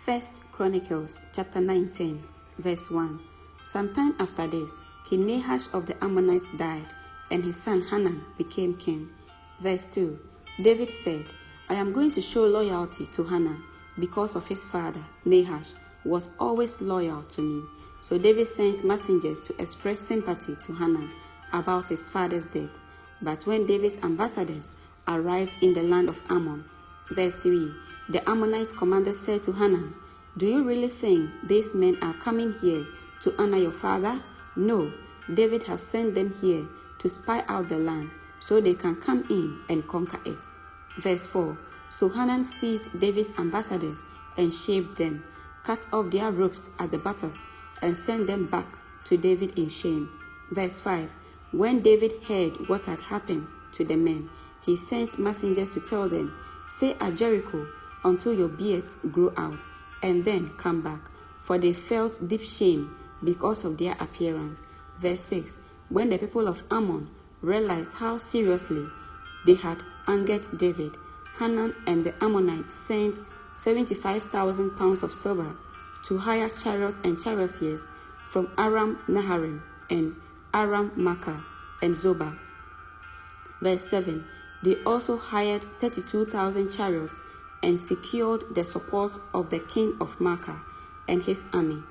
First Chronicles chapter 19, verse 1. Sometime after this, King Nahash of the Ammonites died, and his son Hanan became king. Verse 2. David said, I am going to show loyalty to Hanan because of his father, Nahash, was always loyal to me. So David sent messengers to express sympathy to Hanan about his father's death. But when David's ambassadors arrived in the land of Ammon, verse 3, the Ammonite commander said to Hanan, Do you really think these men are coming here to honor your father? No, David has sent them here to spy out the land so they can come in and conquer it. Verse 4, So Hanan seized David's ambassadors and shaved them, cut off their robes at the buttocks, and sent them back to David in shame. Verse 5, When David heard what had happened to the men, he sent messengers to tell them, Stay at Jericho until your beards grow out, and then come back, for they felt deep shame because of their appearance. Verse 6, When the people of Ammon realized how seriously they had angered David, Hanan and the Ammonites sent 75,000 pounds of silver to hire chariots and charioteers from Aram Naharaim and Aram Makkah and Zobah. Verse 7, They also hired 32,000 chariots and secured the support of the king of Makkah and his army.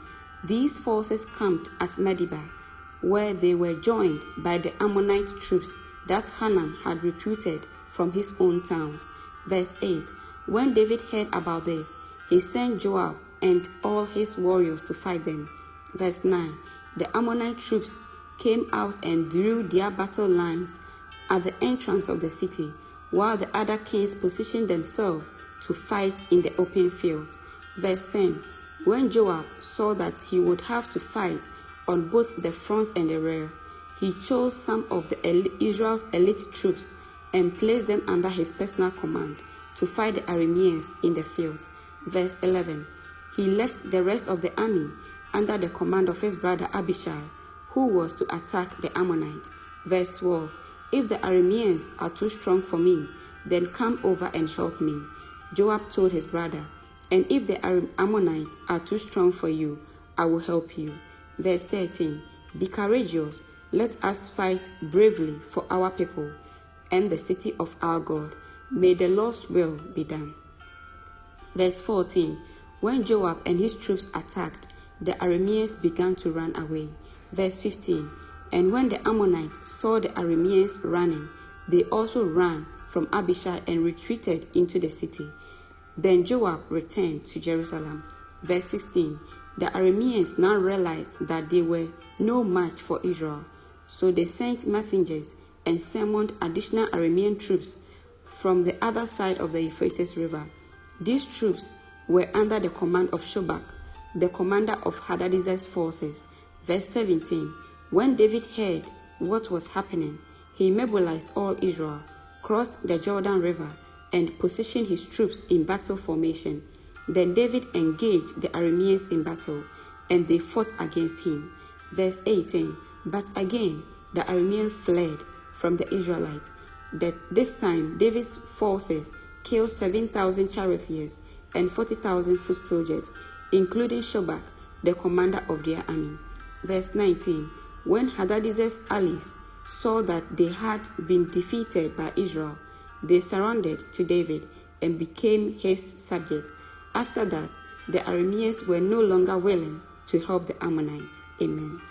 These forces camped at Medeba, where they were joined by the Ammonite troops that Hanan had recruited from his own towns. Verse 8, When David heard about this, he sent Joab and all his warriors to fight them. Verse 9, The Ammonite troops came out and drew their battle lines at the entrance of the city, while the other kings positioned themselves to fight in the open field. Verse 10, When Joab saw that he would have to fight on both the front and the rear, he chose some of Israel's elite troops and placed them under his personal command to fight the Arameans in the field. Verse 11, He left the rest of the army under the command of his brother Abishai, who was to attack the Ammonites. Verse 12, If the Arameans are too strong for me, then come over and help me. Joab told his brother, And if the Ammonites are too strong for you, I will help you. Verse 13, Be courageous, let us fight bravely for our people and the city of our God. May the Lord's will be done. Verse 14, When Joab and his troops attacked, the Arameans began to run away. Verse 15, And when the Ammonites saw the Arameans running, they also ran from Abishai and retreated into the city. Then Joab returned to Jerusalem. Verse 16, The Arameans now realized that they were no match for Israel, so they sent messengers and summoned additional Aramean troops from the other side of the Euphrates River. These troops were under the command of Shobak, the commander of Hadadezer's forces. Verse 17, When David heard what was happening, he mobilized all Israel, crossed the Jordan River, and positioned his troops in battle formation. Then David engaged the Arameans in battle, and they fought against him. Verse 18, But again the Arameans fled from the Israelites. This time David's forces killed 7,000 charioteers and 40,000 foot soldiers, including Shobak, the commander of their army. Verse 19, When Hadadezer's allies saw that they had been defeated by Israel, they surrendered to David and became his subjects. After that, the Arameans were no longer willing to help the Ammonites. Amen.